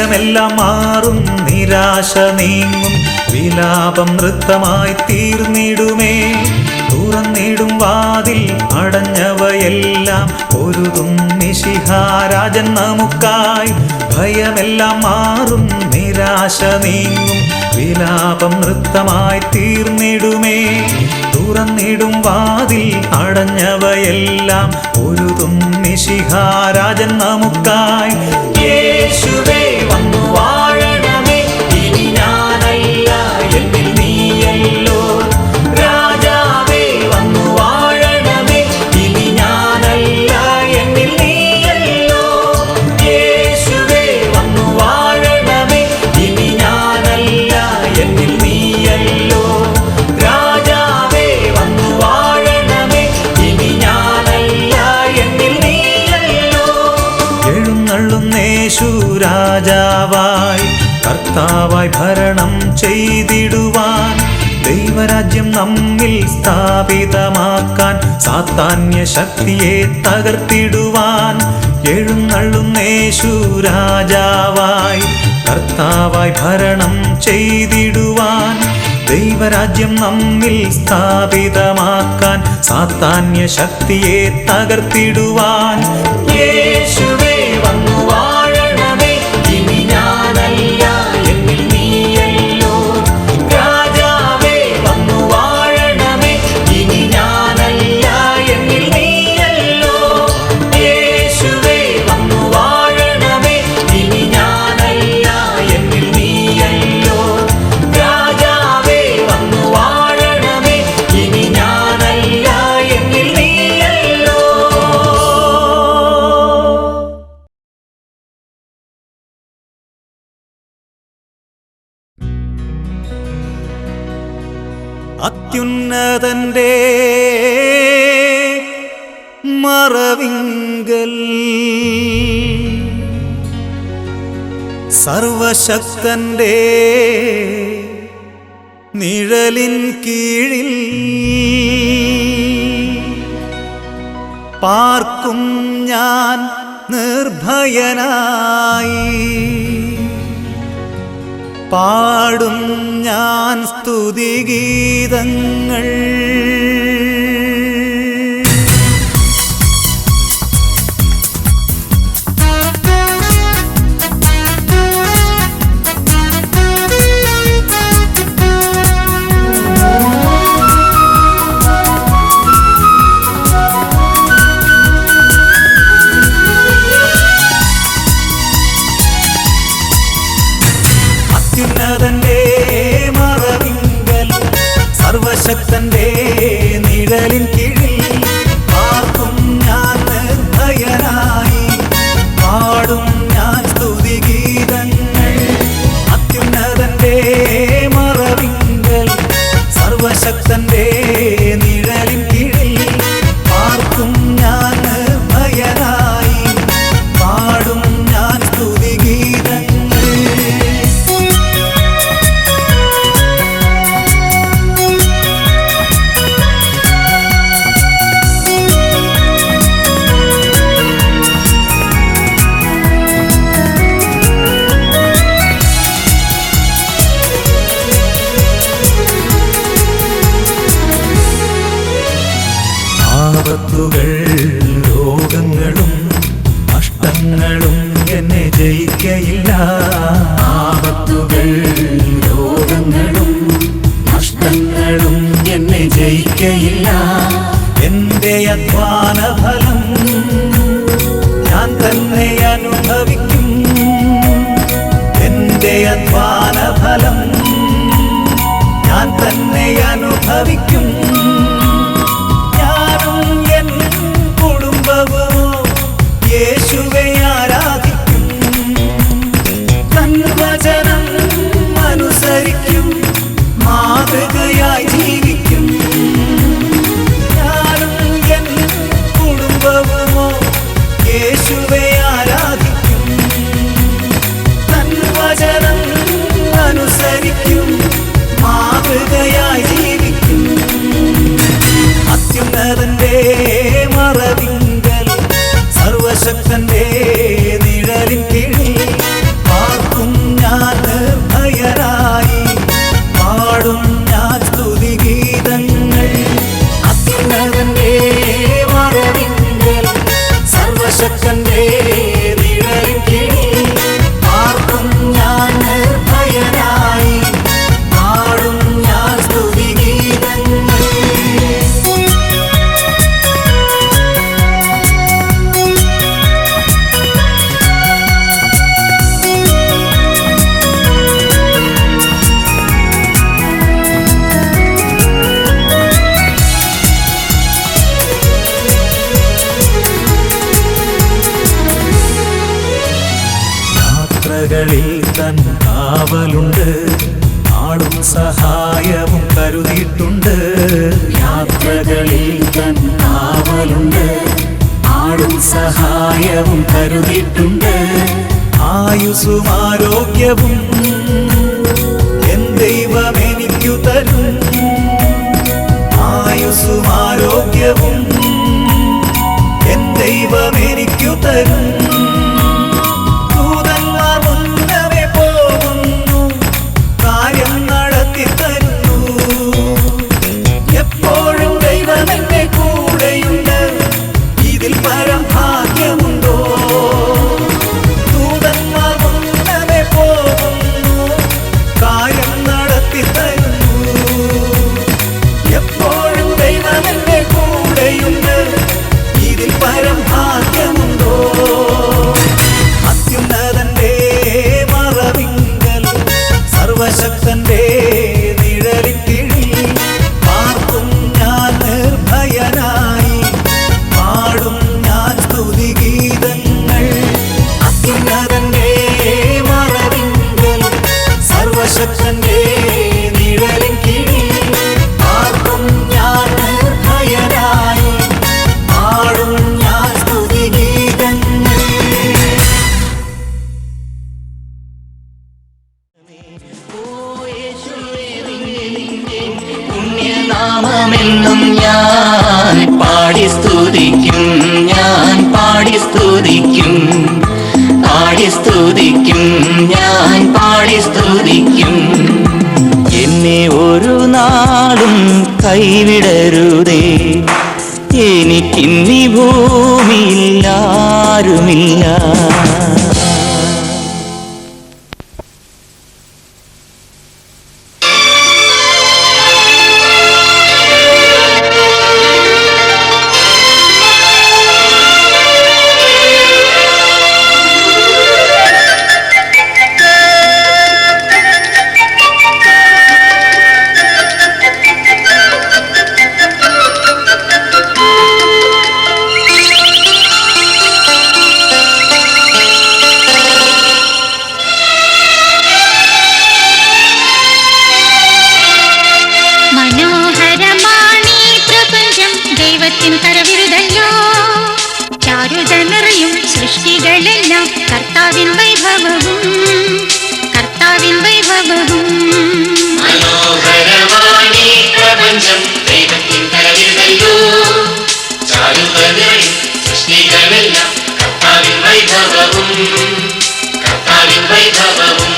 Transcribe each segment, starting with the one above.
ഭയമെല്ലാം മാറും, നിരാശ നീങ്ങും, വിലാപം നൃത്തമായി തീർന്നിടുമേ. തുറന്നിടും വാതിൽ അടഞ്ഞവയെല്ലാം പൊരുതും മിശിഹാരാജൻ നമുക്കായി. ഭയമെല്ലാം മാറും, നിരാശ നീങ്ങും, വിലാപം നൃത്തമായി തീർന്നിടുമേ. തുറന്നിടും വാതിൽ അടഞ്ഞവയെല്ലാം പൊരുതും മിശിഹാരാജൻ നമുക്കായി. യേശുവേ വന്നു വാഴണമേ, ഇനി ഞാനല്ല എന്നിൽ നീയല്ലോ. രാജാവേ വന്നു വാഴണമേ, ഇനി ഞാനല്ല എന്നിൽ നീയല്ലോ. യേശുവേ വന്നു വാഴണമേ, ഇനി ഞാനല്ല എന്നിൽ നീയല്ലോ. രാജാവേ വന്നു വാഴണമേ, ഇനി ഞാനല്ല എന്നിൽ നീയല്ലോ. എഴുന്നള്ളുന്നേശു രാജാവായി, കർത്താവായി ഭരണം ചെയ്തിടുവാൻ. ദൈവരാജ്യം നമ്മിൽ സ്ഥാപിതമാക്കാൻ, സാത്താന്യ ശക്തിയെ തകർത്തിടുവാൻ. എഴുന്നള്ളുന്നേശു രാജാവായി, കർത്താവായി ഭരണം ചെയ്തിടുവാൻ. ദൈവരാജ്യം നമ്മിൽ സ്ഥാപിതമാക്കാൻ, സാത്താന്യ ശക്തിയെ തകർത്തിടുവാൻ. യേശുവേ വന്നു വാഴണമേ, ഇനി ഞാനല്ല എന്നിൽ നീയല്ലോ. രാജാവേ വന്നു വാഴണമേ, ഇനി ഞാനല്ല എന്നിൽ നീയല്ലോ. യേശുവേ വന്നു വാഴണമേ, ഇനി ഞാനല്ല എന്നിൽ നീയല്ലോ. രാജാവേ വന്നു വാഴണമേ, ഇനി ഞാനല്ല എന്നിൽ നീയല്ലോ. അത്യുന്നതന്റെ മറവിങ്കൽ സർവശക്തന്റെ നിഴലിൻ കീഴിൽ പാർക്കും ഞാൻ നിർഭയനായി. പാടും ഞാൻ സ്തുതിഗീതങ്ങൾ. അത്യുന്നതന്റെ മറവിങ്കൽ സർവശക്തന്റെ നിഴലിൻ കീഴിൽ പാർക്കും ഞാൻ നിർഭയനായി. പാടും ഞാൻ സ്തുതിഗീതങ്ങൾ. അത്യുന്നതന്റെ മറവിങ്കൽ സർവശക്തന്റെ നിഴലിൻ കീഴിൽ പാർക്കും ഞാൻ നിർഭയനായി. പാടും ഞാൻ സ്തുതിഗീതങ്ങൾ. ആപത്തുകൾ രോഗങ്ങളും നഷ്ടങ്ങളും എന്നെ ജയിക്കയില്ല. ആപത്തുകൾ രോഗങ്ങളും നഷ്ടങ്ങളും എന്നെ ജയിക്കയില്ല. എന്റെ അധ്വാന ഫലം ഞാൻ തന്നെ അനുഭവിക്കും. എന്റെ അധ്വാന ഫലം ഞാൻ തന്നെ അനുഭവിക്കും. യേശുവേ ആരാധിക്കും. തൻ യാത്രകളിൽ തൻ കാവലുണ്ട്, ആളും സഹായവും കരുതിയിട്ടുണ്ട്. യാത്രകളിൽ തൻ കാവലുണ്ട്, ആളും സഹായവും കരുതിയിട്ടുണ്ട്. ആയുസ്സും ആരോഗ്യവും എൻ ദൈവം എനിക്കു തരും. ആയുസ്സും ആരോഗ്യവും എൻ ദൈവം എനിക്കു തരും. ദൂതന്മാർ മുന്നമേ പോകുന്നു, കാര്യം നടത്തി തരുന്നു. എപ്പോഴും ദൈവം എന്റെ കൂടെയുണ്ട്, ഇതിൽ പരം ഭാഗ്യമുണ്ടോ? ദൂതന്മാർ മുന്നമേ പോകുന്നു, കാര്യം നടത്തി തരുന്നു. എപ്പോഴും ദൈവം എന്റെ കൂടെയുണ്ട്, ഇതിൽ പരം ഭാഗ്യമുണ്ടോ? അത്യുന്നതന്റെ മറവിങ്കൽ സർവശക്തന്റെ നിഴലിൻ കീഴിൽ പാർക്കും ഞാൻ നിർഭയനായി, പാടും ഞാൻ സ്തുതിഗീതങ്ങൾ. അത്യുന്നതന്റെ മറവിങ്കൽ സർവശക്തന്റെ നിഴലിൻ കീഴിൽ പാർക്കും ഞാൻ നിർഭയനായി, പാടും ഞാൻ സ്തുതിഗീതങ്ങൾ. പുണ്യനാമമെന്നും ഞാൻ പാടി സ്തുതിക്കും, ഞാൻ പാടി സ്തുതിക്കും, പാടി സ്തുതിക്കും, ഞാൻ പാടി സ്തുതിക്കും. എന്നെ ഒരു നാളും കൈവിടരുതേ, എനിക്കിന്നീ ഭൂമിയിൽ ആരുമില്ല. സൃഷ്ടികളെല്ലാം കർത്താവിൻ വൈഭവവും, കർത്താവിൻ വൈഭവവും. മനോഹരമാണീ പ്രപഞ്ചം ദൈവത്തിൻ കരവിരുതല്ലോ, ചാരുതനിറയും സൃഷ്ടികളെല്ലാം കർത്താവിൻ വൈഭവവും, കർത്താവിൻ വൈഭവവും.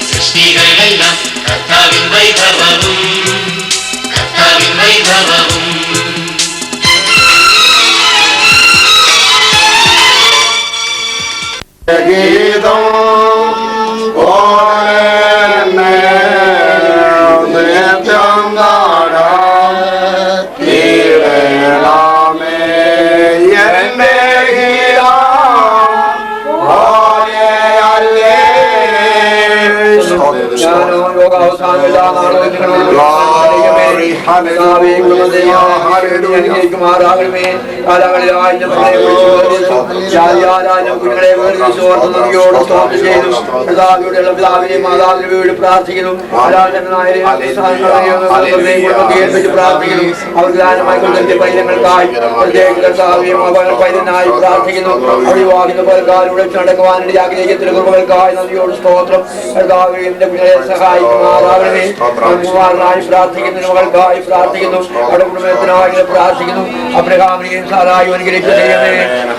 സൃഷ്ടികളെല്ലാം കർത്താവിൻ വൈഭവവും, കർത്താവിൻ വൈഭവവും. Glory, hallelujah. അനുഗ്രഹിക്കുമാറാകണമേ. കാലങ്ങളിലായ കുഞ്ഞുങ്ങളെ വേർതിരിച്ചോർത്തോട് സ്തോത്രം ചെയ്തു. പിതാവിയുടെ പിതാവിനെ മാതാവിനെ വീട് പ്രാർത്ഥിക്കുന്നു. പ്രാർത്ഥിക്കുന്നു. അവർക്ക് ദാനമായി കൊണ്ടുവരുന്ന പൈതങ്ങൾക്കായി പൈതനായി പ്രാർത്ഥിക്കുന്നു. അവിവാഹിത പലക്കാരുടെ നടക്കുവാനുള്ള ആഗ്രഹിക്കുന്ന കുടുംബങ്ങൾക്കായി നന്ദിയോട് സ്തോത്രം. കർത്താവിന്റെ കുഞ്ഞുങ്ങളെ സഹായിക്കുമാറാകണമേ. പ്രാർത്ഥിക്കുന്നു. മകൾക്കായി പ്രാർത്ഥിക്കുന്നു. അവരുടെ കുടുംബത്തിനായി പ്രാർത്ഥിക്കുന്നു. അബ്രഹാമിനെയും സാറായി അനുഗ്രഹിച്ച ദൈവമേ,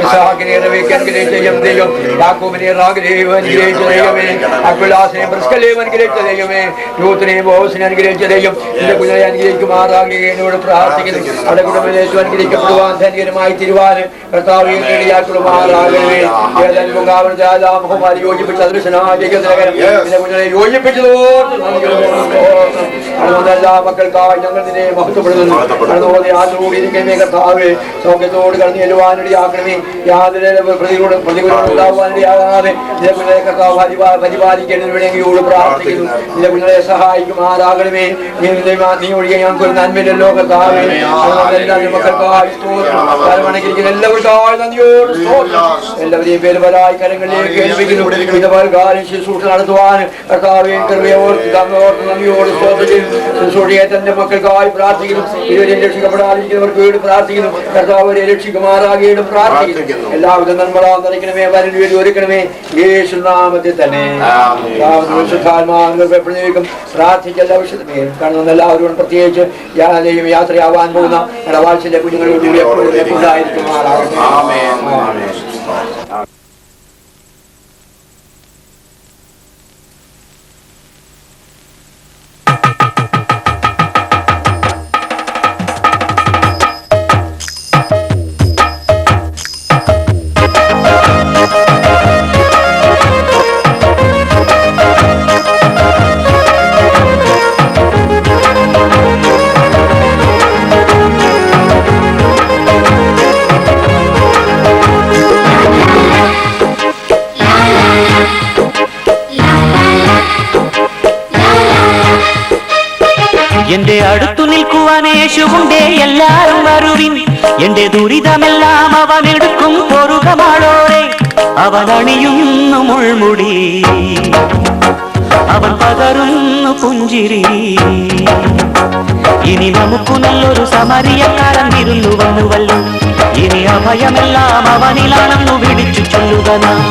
ഇസ്ഹാക്കിനെ അനുഗ്രഹിച്ച ദൈവം, യാക്കോബിനെ അനുഗ്രഹിച്ച ദൈവമേ, അബ്ദുല്ലാസിനെ ബ്രിസ്കലെയും അനുഗ്രഹിച്ച ദൈവമേ, യൂത്തിനെയും ബോസിനെ അനുഗ്രഹിച്ച ദൈവം എന്റെ കുഞ്ഞിനെ അനുഗ്രഹിക്കുമാറാകുകയെ എന്നോട് പ്രാർത്ഥിക്കുന്നു. അവരുടെ കുടുംബത്തിലേക്ക് അനുഗ്രഹിക്കപ്പെടുവാൻ ധന്യകരമായി തിരുവാൻ കർത്താവിനെ നേടിയാക്കുമാറാകണമേ. യോജിപ്പിച്ച എന്റെ കുഞ്ഞിനെ യോജിപ്പിച്ചതോർത്ത് എല്ലാ മക്കൾക്കായി ഞങ്ങൾ നിന്നെ മഹത്വപ്പെടുന്നു. കർത്താവേ, സൗഖ്യത്തോട് കടന്നു ചെല്ലുവാനിടയാക്കണമേ. യാതൊരു പ്രതികൂലം ഉണ്ടാവാനിടയാകാതെ കർത്താവ് പരിപാലിക്കേണ്ടതിന് വേണ്ടിയോട് പ്രാർത്ഥിക്കുന്നു. നിന്റെ കുഞ്ഞുങ്ങളെ സഹായിക്കുമാറാകണമേ. നീ ഒഴികെ ഞങ്ങൾക്ക് ഒരു നന്മയില്ലല്ലോ കർത്താവേ. മക്കൾക്കായി എല്ലാവർക്കായി എല്ലാവരെയും പേരുപരായി കരങ്ങളിലേക്ക് ഏൽപ്പിക്കുന്നു. ശുശ്രൂഷ നടത്തുവാൻ കർത്താവേ നന്ദിയോട് സ്തോത്രം ചെയ്യുന്നു. ശുശ്രൂഷയെ തന്റെ മക്കൾക്കായി പ്രാർത്ഥിക്കുന്നു. ഇതുവരെയും രക്ഷിക്കപ്പെടാതിരിക്കുന്നവർക്ക് വീട് പ്രാർത്ഥിക്കുന്നു. കർത്താവരെ രക്ഷിക്കുമാറാകിയും പ്രാർത്ഥിക്കുന്നു. എല്ലാവിധ നന്മളാം നിറയ്ക്കണമേ, വരന് വേണ്ടി ഒരുക്കണമേ. യേശുനാമത്തിൽ തന്നെ പ്രാർത്ഥിച്ച എല്ലാ വിഷയത്തിനെ കാണുന്ന എല്ലാവരോടും പ്രത്യേകിച്ച് യാത്രയാവാൻ പോകുന്ന വാത്സല്യ കുഞ്ഞുങ്ങളോട് ഉണ്ടായിരിക്കുമാറാകട്ടെ. എന്റെ അടുത്തു നിൽക്കുവാൻ യേശുവുണ്ടേ, എല്ലാരും വരുവിൻ. എന്റെ ദുരിതമെല്ലാം അവനെടുക്കും പൊറുകമാളോരെ. അവൻ അണിയുന്നു മുൾമുടി, അവൻ പകരുന്നു പുഞ്ചിരി. ഇനി നമുക്ക് നല്ലൊരു സമരിയക്കാരൻ വിരുന്നു വന്നുവല്ലോ. ഇനി അഭയമെല്ലാം അവനിലാണെന്നു വിളിച്ചു ചൊല്ലുക നാം.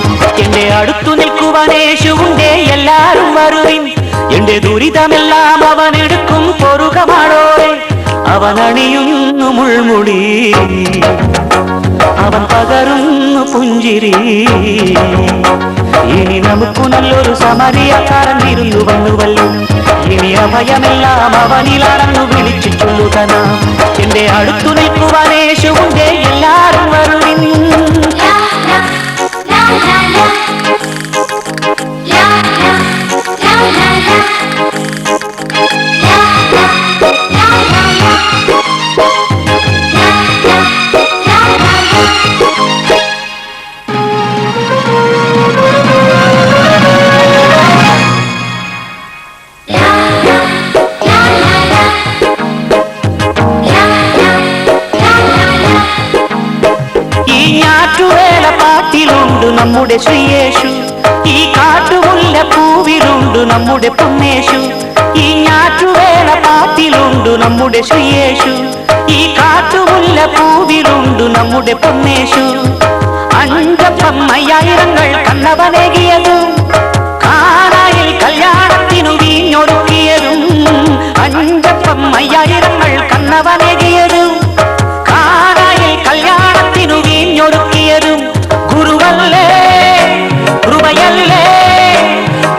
എന്റെ അടുത്തു നിൽക്കുവാൻ യേശുവുണ്ടേ, എല്ലാരും വരുവിൻ. എന്റെ ദുരിതമെല്ലാം അവനെടുക്കും പൊറുകമാളോരെ. അവൻ അണിയുന്നു മുൾമുടി, അവൻ പകരുന്നു പുഞ്ചിരി. ഇനി നമുക്ക് നല്ലൊരു സമരിയക്കാരൻ വിരുന്നു വന്നുവല്ലോ. ഇനി അഭയമെല്ലാം അവനിലാണെന്നു വിളിച്ചു ചൊല്ലുക നാം. എന്റെ അടുത്തു നിൽക്കുവാൻ യേശുവുണ്ടേ, എല്ലാരും വരുവിൻ. നമ്മുടെ ശ്രീയേശു, ഈ കാട്ടുമുല്ല പൂവിലുണ്ട് നമ്മുടെ പൊന്നേശു. ഈ ഞാറ്റുവേല പാട്ടിലുണ്ട് നമ്മുടെ ശ്രീയേശു, ഈ കാട്ടുമുല്ല പൂവിലുണ്ട് നമ്മുടെ പൊന്നേശു. അഞ്ചപ്പം അയ്യായിരങ്ങൾ കണ്ണവനേകിയതും കാനായിൽ കല്യാണത്തിനു വീഞ്ഞൊടുക്കിയതും. അഞ്ചപ്പം അയ്യായിരങ്ങൾ കണ്ണവനേകിയതും കാനായിൽ കല്യാണത്തിനു വീഞ്ഞൊടുക്കിയതും. ഗുരുവല്ലേ കൃപയല്ലേ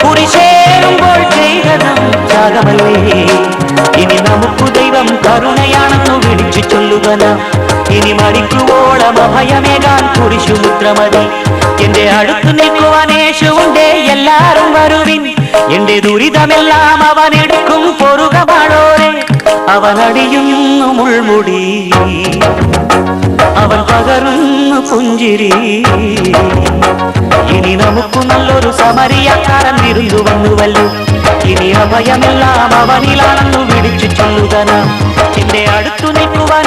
കുരിശേറുമ്പോൾ ചെയ്തതും ത്യാഗമല്ലേ. ഇനി നമുക്ക് ദൈവം കരുണയാണെന്നു വിളിച്ചു ചൊല്ലുക നാം. ഇനി മരിക്കുവോളം അഭയമേകാൻ കുരിശുമുദ്രമതി. എന്റെ അടുത്തു നിൽക്കുവാൻ യേശുവുണ്ടേ, എല്ലാരും വരുവിൻ. എന്റെ ദുരിതമെല്ലാം അവനെടുക്കും പൊറുകമാളോരെ. അവൻ അടിയുന്നു മുൾമുടി, അവൻ പകരുന്നു പുഞ്ചിരി. ഇനി നമുക്ക് നല്ലൊരു സമരിയക്കാരൻ വിരുന്നു വന്നുവല്ലോ. ഇനി അഭയമെല്ലാം അവനിലാണെന്നു വിളിച്ചു ചൊല്ലുക നാം. എന്റെ അടുത്തു നിൽക്കുവാൻ